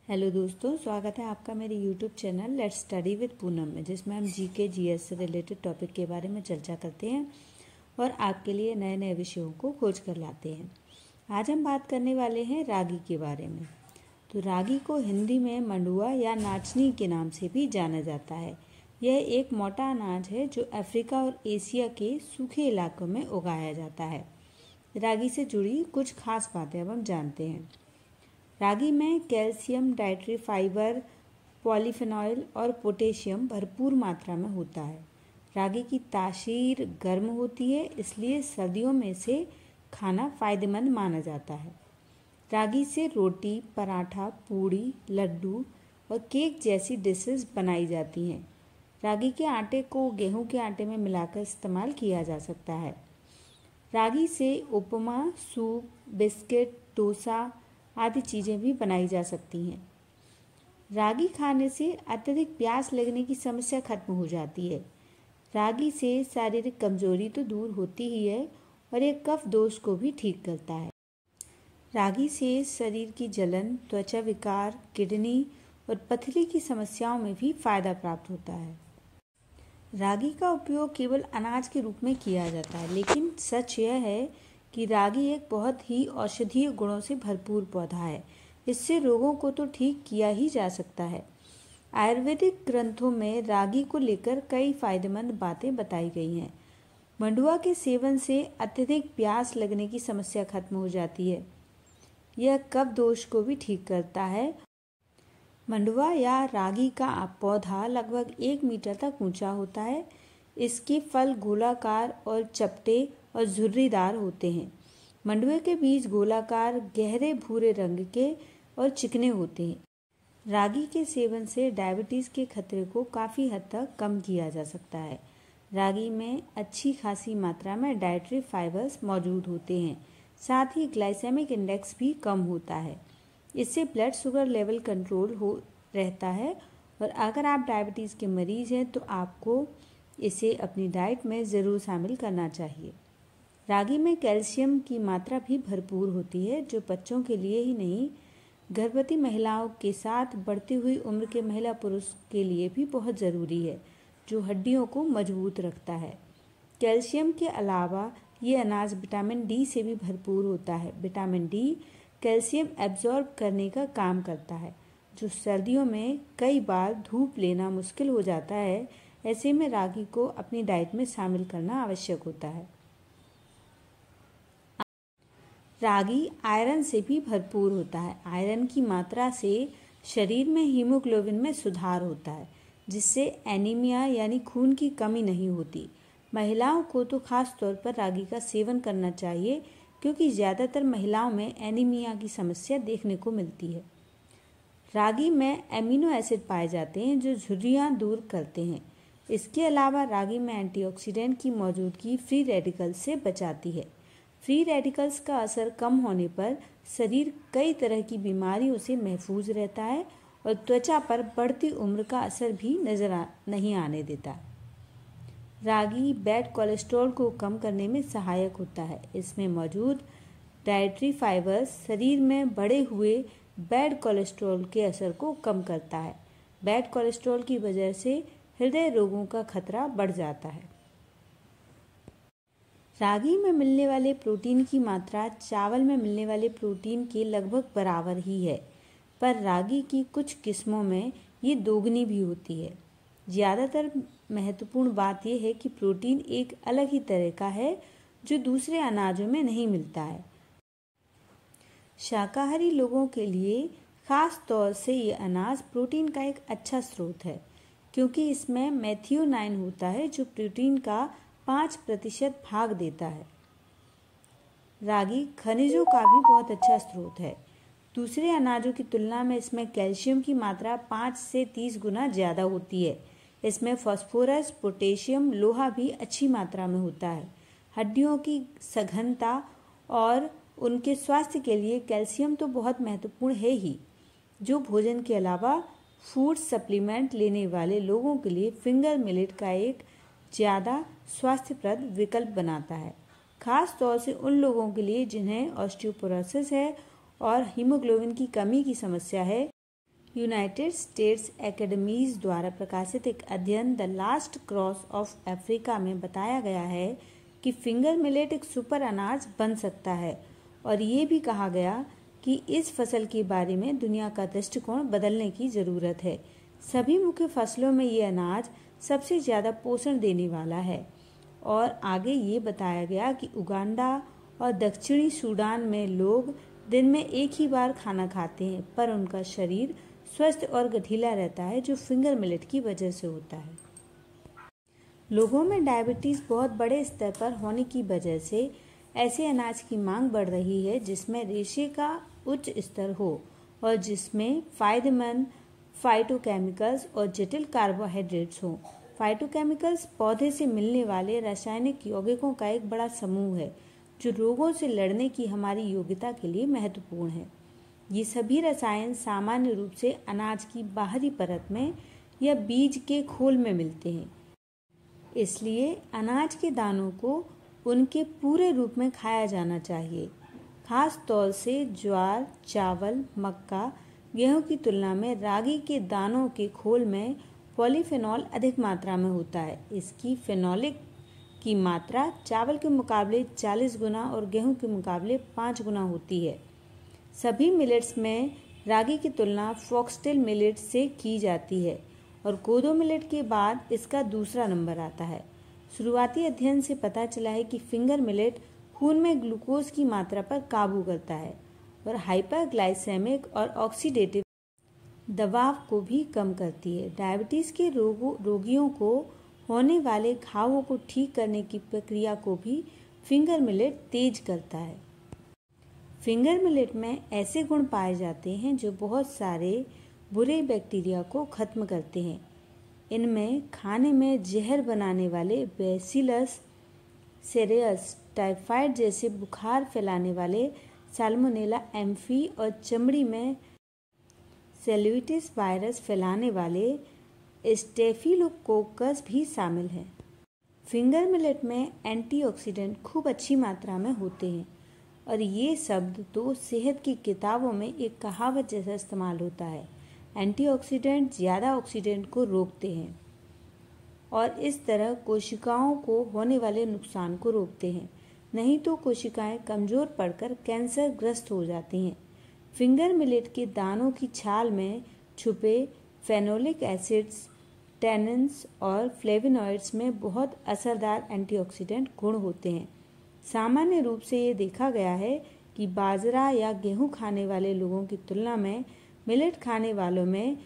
Hello दोस्तों, स्वागत है आपका मेरे YouTube channel let's study with Poonam में, जिसमें हम जीके जीएस से रिलेटेड टॉपिक के बारे में चर्चा करते हैं और आपके लिए नए नए विषयों को खोज कर लाते हैं। आज हम बात करने वाले हैं रागी के बारे में। तो रागी को हिंदी में मंडुआ या नाचनी के नाम से भी जाना जाता है। यह एक मोटा अनाज है जो अफ्रीका और एशिया के सूखे इलाकों में उगाया जाता है। रागी से जुड़ी कुछ खास बातें अब हम जानते हैं। रागी में कैल्शियम, डाइटरी फाइबर, पॉलीफेनॉल और पोटेशियम भरपूर मात्रा में होता है। रागी की तासीर गर्म होती है, इसलिए सर्दियों में इसे खाना फायदेमंद माना जाता है। रागी से रोटी, पराठा, पूड़ी, लड्डू और केक जैसी डिशेस बनाई जाती हैं। रागी के आटे को गेहूं के आटे में मिलाकर इस्तेमाल किया जा सकता है। रागी से उपमा, सूप, बिस्किट, डोसा आदि चीज़ें भी बनाई जा सकती हैं। रागी खाने से अत्यधिक प्यास लगने की समस्या खत्म हो जाती है। रागी से शारीरिक कमजोरी तो दूर होती ही है और ये कफ दोष को भी ठीक करता है। रागी से शरीर की जलन, त्वचा विकार, किडनी और पथरी की समस्याओं में भी फायदा प्राप्त होता है। रागी का उपयोग केवल अनाज के रूप में किया जाता है, लेकिन सच यह है कि रागी एक बहुत ही औषधीय गुणों से भरपूर पौधा है। इससे रोगों को तो ठीक किया ही जा सकता है। आयुर्वेदिक ग्रंथों में रागी को लेकर कई फायदेमंद बातें बताई गई हैं। मंडुआ के सेवन से अत्यधिक प्यास लगने की समस्या खत्म हो जाती है। यह कफ दोष को भी ठीक करता है। मंडुआ या रागी का पौधा लगभग 1 मीटर तक ऊंचा होता है। इसके फल गोलाकार और चपटे और झुर्रीदार होते हैं। मंडुए के बीज गोलाकार, गहरे भूरे रंग के और चिकने होते हैं। रागी के सेवन से डायबिटीज़ के खतरे को काफ़ी हद तक कम किया जा सकता है। रागी में अच्छी खासी मात्रा में डाइटरी फाइबर्स मौजूद होते हैं। साथ ही ग्लाइसेमिक इंडेक्स भी कम होता है। इससे ब्लड शुगर लेवल कंट्रोल हो रहता है और अगर आप डायबिटीज़ के मरीज़ हैं तो आपको इसे अपनी डाइट में ज़रूर शामिल करना चाहिए। रागी में कैल्शियम की मात्रा भी भरपूर होती है, जो बच्चों के लिए ही नहीं, गर्भवती महिलाओं के साथ बढ़ती हुई उम्र के महिला पुरुष के लिए भी बहुत ज़रूरी है, जो हड्डियों को मजबूत रखता है। कैल्शियम के अलावा ये अनाज विटामिन डी से भी भरपूर होता है। विटामिन डी कैल्शियम एब्जॉर्ब करने का काम करता है, जो सर्दियों में कई बार धूप लेना मुश्किल हो जाता है। ऐसे में रागी को अपनी डाइट में शामिल करना आवश्यक होता है। रागी आयरन से भी भरपूर होता है। आयरन की मात्रा से शरीर में हीमोग्लोबिन में सुधार होता है, जिससे एनीमिया यानी खून की कमी नहीं होती। महिलाओं को तो खास तौर पर रागी का सेवन करना चाहिए, क्योंकि ज़्यादातर महिलाओं में एनीमिया की समस्या देखने को मिलती है। रागी में एमिनो एसिड पाए जाते हैं, जो झुर्रियाँ दूर करते हैं। इसके अलावा रागी में एंटीऑक्सीडेंट की मौजूदगी फ्री रेडिकल्स से बचाती है। फ्री रेडिकल्स का असर कम होने पर शरीर कई तरह की बीमारियों से महफूज रहता है और त्वचा पर बढ़ती उम्र का असर भी नहीं आने देता। रागी बैड कोलेस्ट्रॉल को कम करने में सहायक होता है। इसमें मौजूद डाइटरी फाइबर्स शरीर में बढ़े हुए बैड कोलेस्ट्रॉल के असर को कम करता है। बैड कोलेस्ट्रॉल की वजह से हृदय रोगों का खतरा बढ़ जाता है। रागी में मिलने वाले प्रोटीन की मात्रा चावल में मिलने वाले प्रोटीन के लगभग बराबर ही है, पर रागी की कुछ किस्मों में ये दोगुनी भी होती है। ज़्यादातर महत्वपूर्ण बात यह है कि प्रोटीन एक अलग ही तरह का है, जो दूसरे अनाजों में नहीं मिलता है। शाकाहारी लोगों के लिए खास तौर से ये अनाज प्रोटीन का एक अच्छा स्रोत है, क्योंकि इसमें मेथियोनाइन होता है, जो प्रोटीन का 5% भाग देता है। रागी खनिजों का भी बहुत अच्छा स्रोत है। दूसरे अनाजों की तुलना में इसमें कैल्शियम की मात्रा 5 से 30 गुना ज़्यादा होती है। इसमें फास्फोरस, पोटेशियम, लोहा भी अच्छी मात्रा में होता है। हड्डियों की सघनता और उनके स्वास्थ्य के लिए कैल्शियम तो बहुत महत्वपूर्ण है ही, जो भोजन के अलावा फूड सप्लीमेंट लेने वाले लोगों के लिए फिंगर मिलेट का एक ज़्यादा स्वास्थ्यप्रद विकल्प बनाता है, खास तौर से उन लोगों के लिए जिन्हें ऑस्टियोपोरोसिस है और हीमोग्लोबिन की कमी की समस्या है। यूनाइटेड स्टेट्स एकेडमीज द्वारा प्रकाशित एक अध्ययन the last cross of Africa में बताया गया है कि फिंगर मिलेट एक सुपर अनाज बन सकता है और ये भी कहा गया कि इस फसल के बारे में दुनिया का दृष्टिकोण बदलने की ज़रूरत है। सभी मुख्य फसलों में ये अनाज सबसे ज़्यादा पोषण देने वाला है। और आगे ये बताया गया कि उगांडा और दक्षिणी सूडान में लोग दिन में एक ही बार खाना खाते हैं, पर उनका शरीर स्वस्थ और गठीला रहता है, जो फिंगर मिलेट की वजह से होता है। लोगों में डायबिटीज़ बहुत बड़े स्तर पर होने की वजह से ऐसे अनाज की मांग बढ़ रही है जिसमें रेशे का उच्च स्तर हो और जिसमें फायदेमंद फाइटोकेमिकल्स और जटिल कार्बोहाइड्रेट्स हों। फाइटोकेमिकल्स पौधे से मिलने वाले रासायनिक यौगिकों का एक बड़ा समूह है जो रोगों से लड़ने की हमारी योग्यता के लिए महत्वपूर्ण है। ये सभी रसायन सामान्य रूप से अनाज की बाहरी परत में या बीज के खोल में मिलते हैं। इसलिए अनाज के दानों को उनके पूरे रूप में खाया जाना चाहिए। खास तौर से ज्वार, चावल, मक्का, गेहूं की तुलना में रागी के दानों के खोल में पॉलीफेनॉल अधिक मात्रा में होता है। इसकी फेनोलिक की मात्रा चावल के मुकाबले 40 गुना और गेहूं के मुकाबले 5 गुना होती है। सभी मिलेट्स में रागी की तुलना फॉक्सटेल मिलेट से की जाती है और कोदो मिलेट के बाद इसका दूसरा नंबर आता है। शुरुआती अध्ययन से पता चला है कि फिंगर मिलेट खून में ग्लूकोज की मात्रा पर काबू करता है और हाइपरग्लाइसेमिक और ऑक्सीडेटिव दबाव को भी कम करती है। डायबिटीज़ के रोगियों को होने वाले घावों को ठीक करने की प्रक्रिया को भी फिंगर मिलेट तेज करता है। फिंगर मिलेट में ऐसे गुण पाए जाते हैं जो बहुत सारे बुरे बैक्टीरिया को खत्म करते हैं। इनमें खाने में जहर बनाने वाले बैसिलस सेरेयस, टाइफाइड जैसे बुखार फैलाने वाले साल्मोनेला एम्फी और चमड़ी में सेल्यूलिटिस वायरस फैलाने वाले स्टेफिलोकोकस भी शामिल हैं। फिंगर मिलेट में एंटीऑक्सीडेंट खूब अच्छी मात्रा में होते हैं और ये शब्द तो सेहत की किताबों में एक कहावत जैसा इस्तेमाल होता है। एंटीऑक्सीडेंट ज़्यादा ऑक्सीडेंट को रोकते हैं और इस तरह कोशिकाओं को होने वाले नुकसान को रोकते हैं, नहीं तो कोशिकाएं कमज़ोर पड़कर कैंसर ग्रस्त हो जाती हैं। फिंगर मिलेट के दानों की छाल में छुपे फेनोलिक एसिड्स, टैनिन्स और फ्लेवोनॉइड्स में बहुत असरदार एंटीऑक्सीडेंट गुण होते हैं। सामान्य रूप से ये देखा गया है कि बाजरा या गेहूं खाने वाले लोगों की तुलना में मिलेट खाने वालों में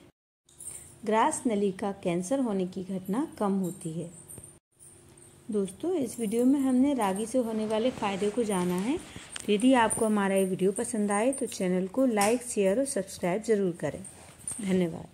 ग्रास नली का कैंसर होने की घटना कम होती है। दोस्तों, इस वीडियो में हमने रागी से होने वाले फ़ायदे को जाना है। यदि आपको हमारा ये वीडियो पसंद आए तो चैनल को लाइक, शेयर और सब्सक्राइब ज़रूर करें। धन्यवाद।